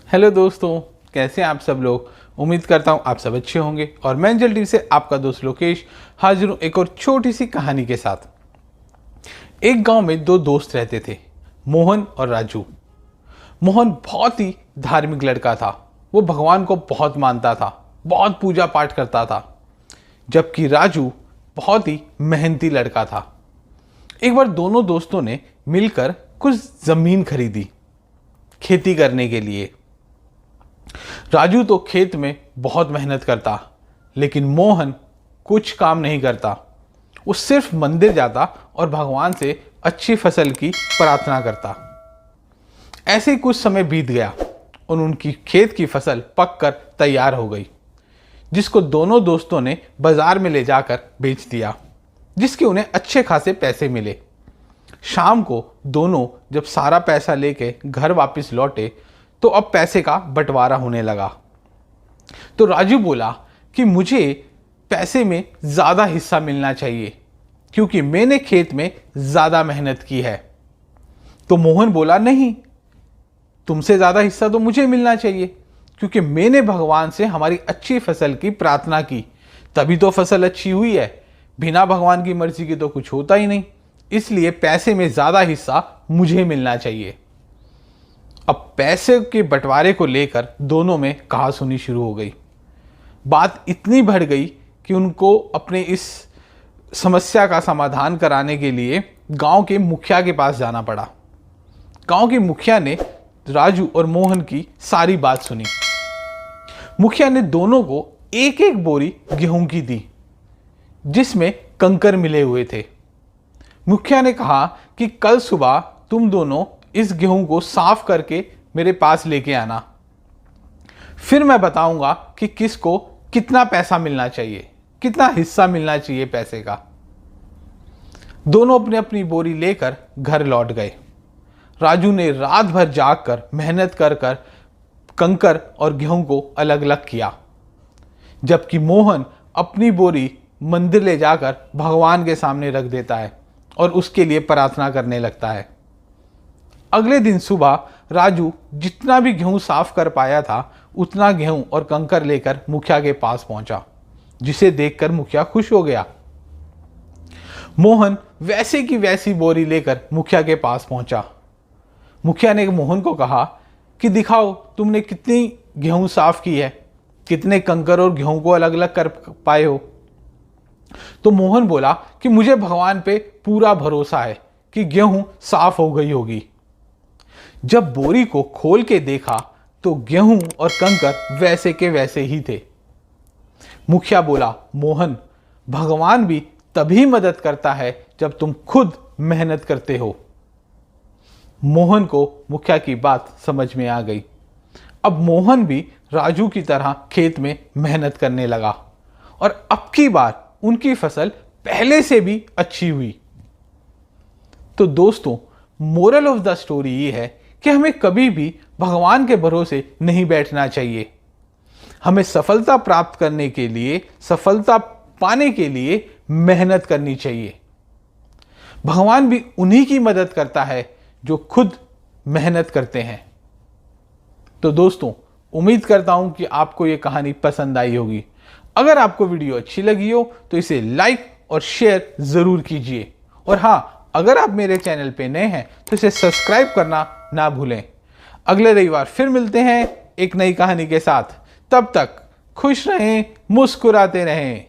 Hello दोस्तों, कैसे हैं आप सब लोग। उम्मीद करता हूं आप सब अच्छे होंगे और मैं एंजल टीवी से आपका दोस्त लोकेश हाजिर हूं एक और छोटी सी कहानी के साथ। एक गांव में दो दोस्त रहते थे, मोहन और राजू। मोहन बहुत ही धार्मिक लड़का था। वो भगवान को बहुत मानता था, बहुत पूजा पाठ करता था। जबकि राजू बहुत ही मेहनती लड़का था। एक बार दोनों दोस्तों ने मिलकर कुछ जमीन खरीदी खेती करने के लिए। राजू तो खेत में बहुत मेहनत करता, लेकिन मोहन कुछ काम नहीं करता। वो सिर्फ मंदिर जाता और भगवान से अच्छी फसल की प्रार्थना करता। ऐसे ही कुछ समय बीत गया और उनकी खेत की फसल पककर तैयार हो गई, जिसको दोनों दोस्तों ने बाजार में ले जाकर बेच दिया, जिसके उन्हें अच्छे खासे पैसे मिले। शाम को दोनों जब सारा पैसा लेके घर वापस लौटे तो अब पैसे का बंटवारा होने लगा। तो राजू बोला कि मुझे पैसे में ज़्यादा हिस्सा मिलना चाहिए, क्योंकि मैंने खेत में ज़्यादा मेहनत की है। तो मोहन बोला, नहीं, तुमसे ज़्यादा हिस्सा तो मुझे मिलना चाहिए, क्योंकि मैंने भगवान से हमारी अच्छी फसल की प्रार्थना की, तभी तो फसल अच्छी हुई है। बिना भगवान की मर्जी के तो कुछ होता ही नहीं, इसलिए पैसे में ज़्यादा हिस्सा मुझे मिलना चाहिए। अब पैसे के बंटवारे को लेकर दोनों में कहासुनी शुरू हो गई। बात इतनी बढ़ गई कि उनको अपने इस समस्या का समाधान कराने के लिए गांव के मुखिया के पास जाना पड़ा। गांव के मुखिया ने राजू और मोहन की सारी बात सुनी। मुखिया ने दोनों को एक एक बोरी गेहूं की दी, जिसमें कंकर मिले हुए थे। मुखिया ने कहा कि कल सुबह तुम दोनों इस गेहूं को साफ करके मेरे पास लेके आना, फिर मैं बताऊंगा कि किसको कितना पैसा मिलना चाहिए, कितना हिस्सा मिलना चाहिए पैसे का। दोनों अपनी अपनी बोरी लेकर घर लौट गए। राजू ने रात भर जागकर मेहनत कर कर कंकर और गेहूं को अलग अलग किया, जबकि मोहन अपनी बोरी मंदिर ले जाकर भगवान के सामने रख देता है और उसके लिए प्रार्थना करने लगता है। अगले दिन सुबह राजू जितना भी गेहूं साफ कर पाया था उतना गेहूं और कंकर लेकर मुखिया के पास पहुंचा, जिसे देखकर मुखिया खुश हो गया। मोहन वैसे की वैसी बोरी लेकर मुखिया के पास पहुंचा। मुखिया ने मोहन को कहा कि दिखाओ तुमने कितनी गेहूं साफ की है, कितने कंकर और गेहूं को अलग अलग कर पाए हो। तो मोहन बोला कि मुझे भगवान पे पूरा भरोसा है कि गेहूं साफ हो गई होगी। जब बोरी को खोल के देखा तो गेहूं और कंकर वैसे के वैसे ही थे। मुखिया बोला, मोहन, भगवान भी तभी मदद करता है जब तुम खुद मेहनत करते हो। मोहन को मुखिया की बात समझ में आ गई। अब मोहन भी राजू की तरह खेत में मेहनत करने लगा और अब की बार उनकी फसल पहले से भी अच्छी हुई। तो दोस्तों, मोरल ऑफ द स्टोरी ये है कि हमें कभी भी भगवान के भरोसे नहीं बैठना चाहिए। हमें सफलता प्राप्त करने के लिए, सफलता पाने के लिए मेहनत करनी चाहिए। भगवान भी उन्हीं की मदद करता है जो खुद मेहनत करते हैं। तो दोस्तों, उम्मीद करता हूं कि आपको यह कहानी पसंद आई होगी। अगर आपको वीडियो अच्छी लगी हो तो इसे लाइक और शेयर जरूर कीजिए। और हां, अगर आप मेरे चैनल पे नए हैं तो इसे सब्सक्राइब करना ना भूलें। अगले रविवार फिर मिलते हैं एक नई कहानी के साथ। तब तक खुश रहें, मुस्कुराते रहें।